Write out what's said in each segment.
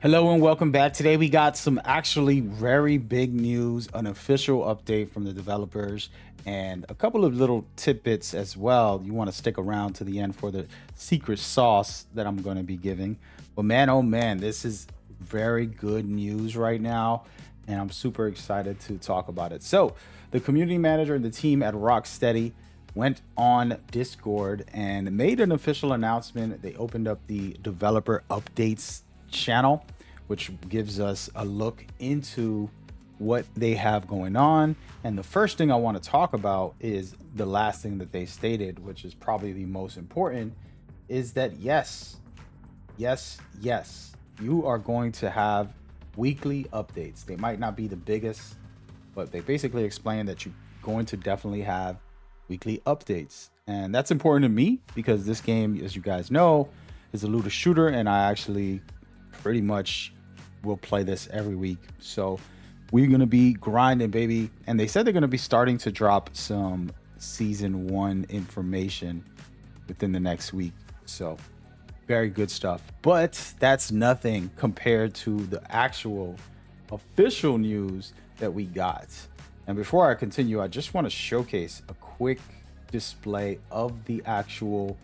Hello and welcome back. Today we got some actually very big news, an official update from the developers, and a couple of little tidbits as well. You want to stick around to the end for the secret sauce that I'm going to be giving. But man, oh man, this is very good news right now, and I'm super excited to talk about it. So, the community manager and the team at Rocksteady went on Discord and made an official announcement. They opened up the developer updates channel, which gives us a look into what they have going on. And the first thing I want to talk about is the last thing that they stated, which is probably the most important, is that yes, you are going to have weekly updates. They might not be the biggest, but they basically explain that you're going to definitely have weekly updates. And that's important to me because this game, as you guys know, is a looter shooter, and I actually pretty much will play this every week. So we're gonna be grinding, baby. And they said they're gonna be starting to drop some season 1 information within the next week. So very good stuff. But that's nothing compared to the actual official news that we got. And before I continue, I just want to showcase a quick display of the actual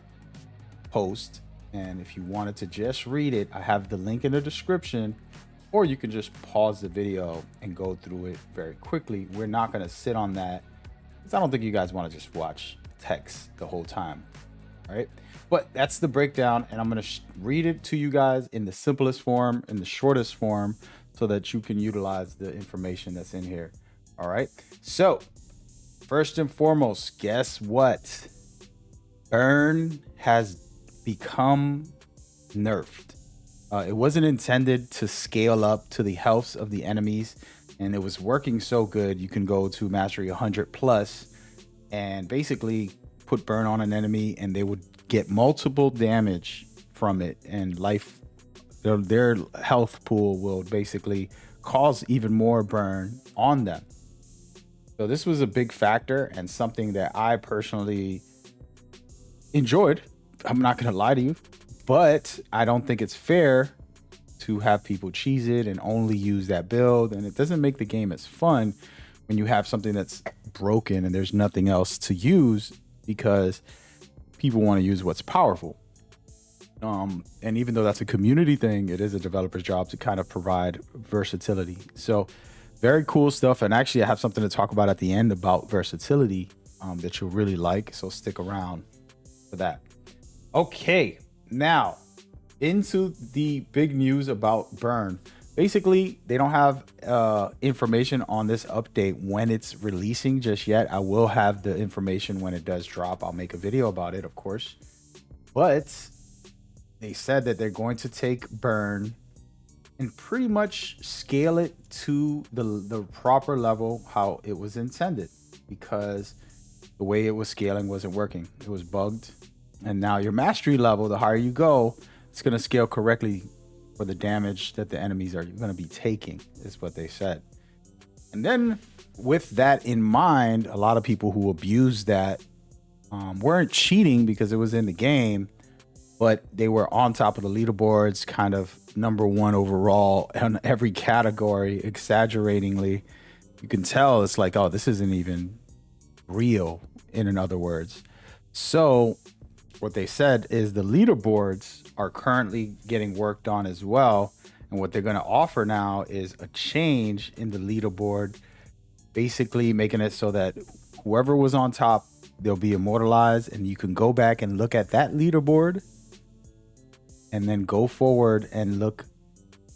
post. And if you wanted to just read it, I have the link in the description, or you can just pause the video and go through it very quickly. We're not going to sit on that because I don't think you guys want to just watch text the whole time. All right. But that's the breakdown. And I'm going to read it to you guys in the simplest form, in the shortest form, so that you can utilize the information that's in here. All right. So first and foremost, guess what? Burn has become nerfed. It wasn't intended to scale up to the healths of the enemies, and it was working so good. You can go to mastery 100 plus and basically put burn on an enemy, and they would get multiple damage from it, and their health pool will basically cause even more burn on them. So this was a big factor and something that I personally enjoyed. I'm not gonna lie to you, but I don't think it's fair to have people cheese it and only use that build, and it doesn't make the game as fun when you have something that's broken and there's nothing else to use because people want to use what's powerful. And even though that's a community thing, it is a developer's job to kind of provide versatility. So very cool stuff, and actually I have something to talk about at the end about versatility that you'll really like, so stick around for that. Okay, now into the big news about burn. Basically, they don't have information on this update when it's releasing just yet. I will have the information when it does drop. I'll make a video about it, of course. But they said that they're going to take burn and pretty much scale it to the proper level how it was intended, because the way it was scaling wasn't working. It was bugged. And now your mastery level, the higher you go, it's going to scale correctly for the damage that the enemies are going to be taking, is what they said. And then with that in mind, a lot of people who abused that weren't cheating because it was in the game, but they were on top of the leaderboards, kind of #1 overall in every category, exaggeratingly. You can tell it's like, oh, this isn't even real, in other words. So what they said is the leaderboards are currently getting worked on as well. And what they're going to offer now is a change in the leaderboard, basically making it so that whoever was on top, they'll be immortalized, and you can go back and look at that leaderboard and then go forward and look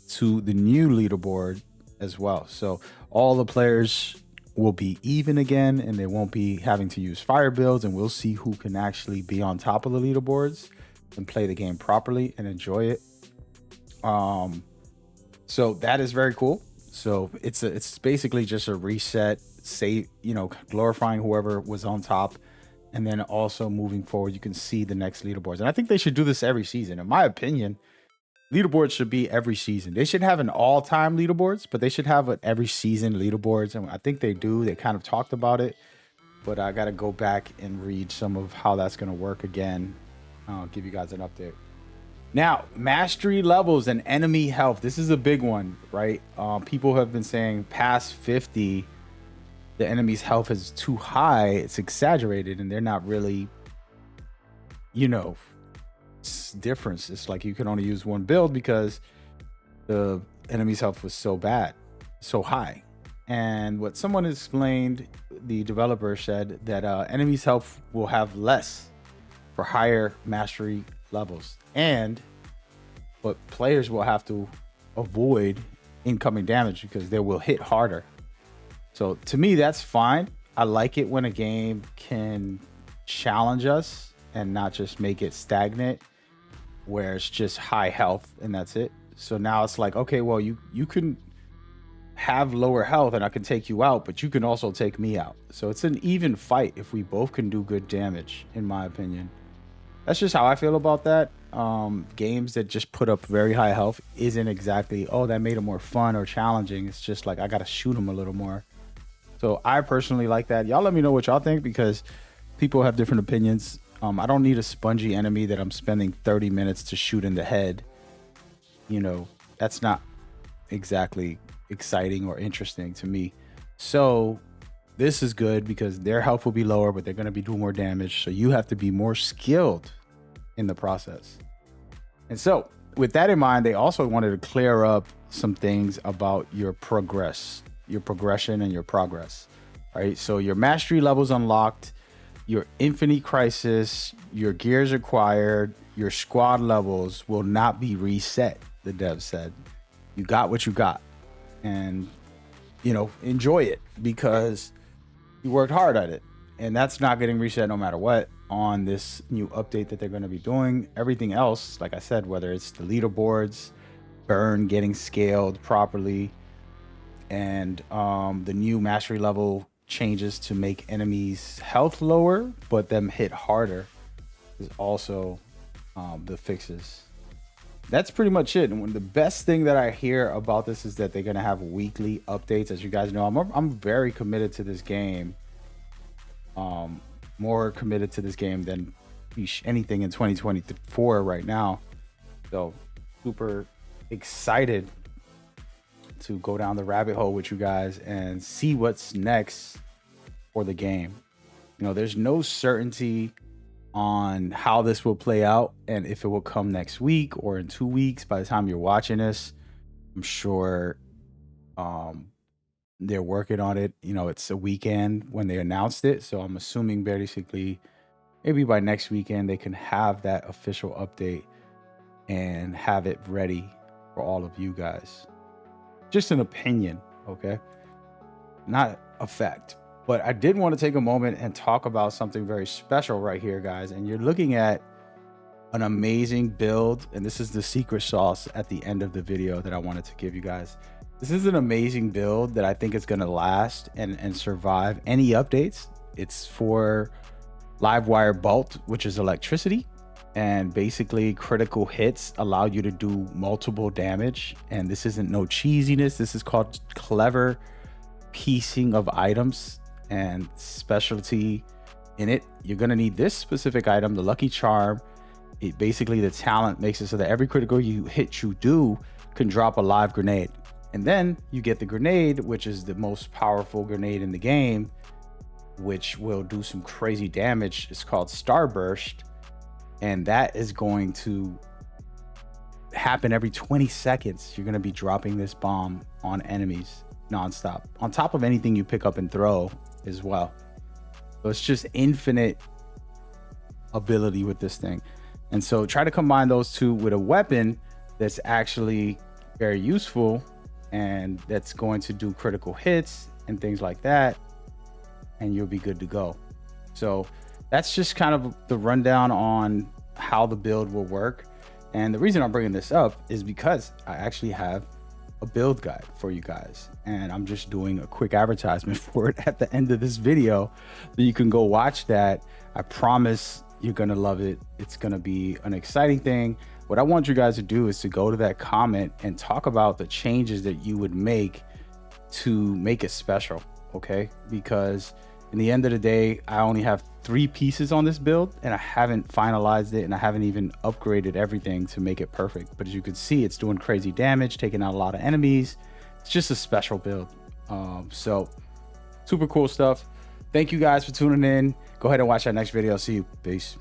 to the new leaderboard as well. So all the players will be even again, and they won't be having to use fire builds, and we'll see who can actually be on top of the leaderboards and play the game properly and enjoy it. So that is very cool. So it's basically just a reset, save, glorifying whoever was on top, and then also moving forward, you can see the next leaderboards. And I think they should do this every season. In my opinion, leaderboards should be every season. They should have an all-time leaderboards, but they should have an every season leaderboards. And I think they do. They kind of talked about it, but I got to go back and read some of how that's going to work again. I'll give you guys an update. Now, mastery levels and enemy health. This is a big one, right? People have been saying past 50, the enemy's health is too high. It's exaggerated, and they're not really, you know, difference. It's like you can only use one build because the enemy's health was so bad, so high. And what someone explained, the developer said that enemies' health will have less for higher mastery levels, but players will have to avoid incoming damage because they will hit harder. So to me, that's fine. I like it when a game can challenge us and not just make it stagnant, where it's just high health and that's it. So now it's like, okay, well, you can have lower health and I can take you out, but you can also take me out. So it's an even fight if we both can do good damage, in my opinion. That's just how I feel about that. Games that just put up very high health isn't exactly, oh, that made it more fun or challenging. It's just like, I got to shoot them a little more. So I personally like that. Y'all let me know what y'all think, because people have different opinions. I don't need a spongy enemy that I'm spending 30 minutes to shoot in the head. You know, that's not exactly exciting or interesting to me. So this is good because their health will be lower, but they're going to be doing more damage. So you have to be more skilled in the process. And so with that in mind, they also wanted to clear up some things about your progression and your progress, right? So your mastery levels unlocked, your infinite crisis, your gears acquired, your squad levels will not be reset, the dev said. You got what you got, and enjoy it because you worked hard at it. And that's not getting reset no matter what on this new update that they're going to be doing. Everything else, like I said, whether it's the leaderboards, burn getting scaled properly, and the new mastery level changes to make enemies health lower but them hit harder is also the fixes. That's pretty much it. And the best thing that I hear about this is that they're going to have weekly updates. As you guys know, I'm very committed to this game, more committed to this game than anything in 2024 right now. So super excited to go down the rabbit hole with you guys and see what's next for the game. There's no certainty on how this will play out and if it will come next week or in 2 weeks. By the time you're watching this, I'm sure they're working on it. It's a weekend when they announced it, so I'm assuming basically maybe by next weekend they can have that official update and have it ready for all of you guys. Just an opinion, okay? Not a fact. But I did want to take a moment and talk about something very special right here, guys. And you're looking at an amazing build. And this is the secret sauce at the end of the video that I wanted to give you guys. This is an amazing build that I think is going to last and survive any updates. It's for Livewire Bolt, which is electricity. And basically critical hits allow you to do multiple damage. And this isn't no cheesiness. This is called clever piecing of items and specialty in it. You're going to need this specific item, the Lucky Charm. It basically, the talent makes it so that every critical hit you do can drop a live grenade. And then you get the grenade, which is the most powerful grenade in the game, which will do some crazy damage. It's called Starburst. And that is going to happen every 20 seconds. You're going to be dropping this bomb on enemies nonstop, on top of anything you pick up and throw as well. So it's just infinite ability with this thing. And so try to combine those two with a weapon that's actually very useful and that's going to do critical hits and things like that, and you'll be good to go. So that's just kind of the rundown on how the build will work. And the reason I'm bringing this up is because I actually have a build guide for you guys, and I'm just doing a quick advertisement for it at the end of this video, so you can go watch that. I promise you're gonna love it. It's gonna be an exciting thing. What I want you guys to do is to go to that comment and talk about the changes that you would make to make it special, okay? Because in the end of the day, I only have 3 pieces on this build, and I haven't finalized it, and I haven't even upgraded everything to make it perfect. But as you can see, it's doing crazy damage, taking out a lot of enemies. It's just a special build. So super cool stuff. Thank you guys for tuning in. Go ahead and watch our next video. See you. Peace.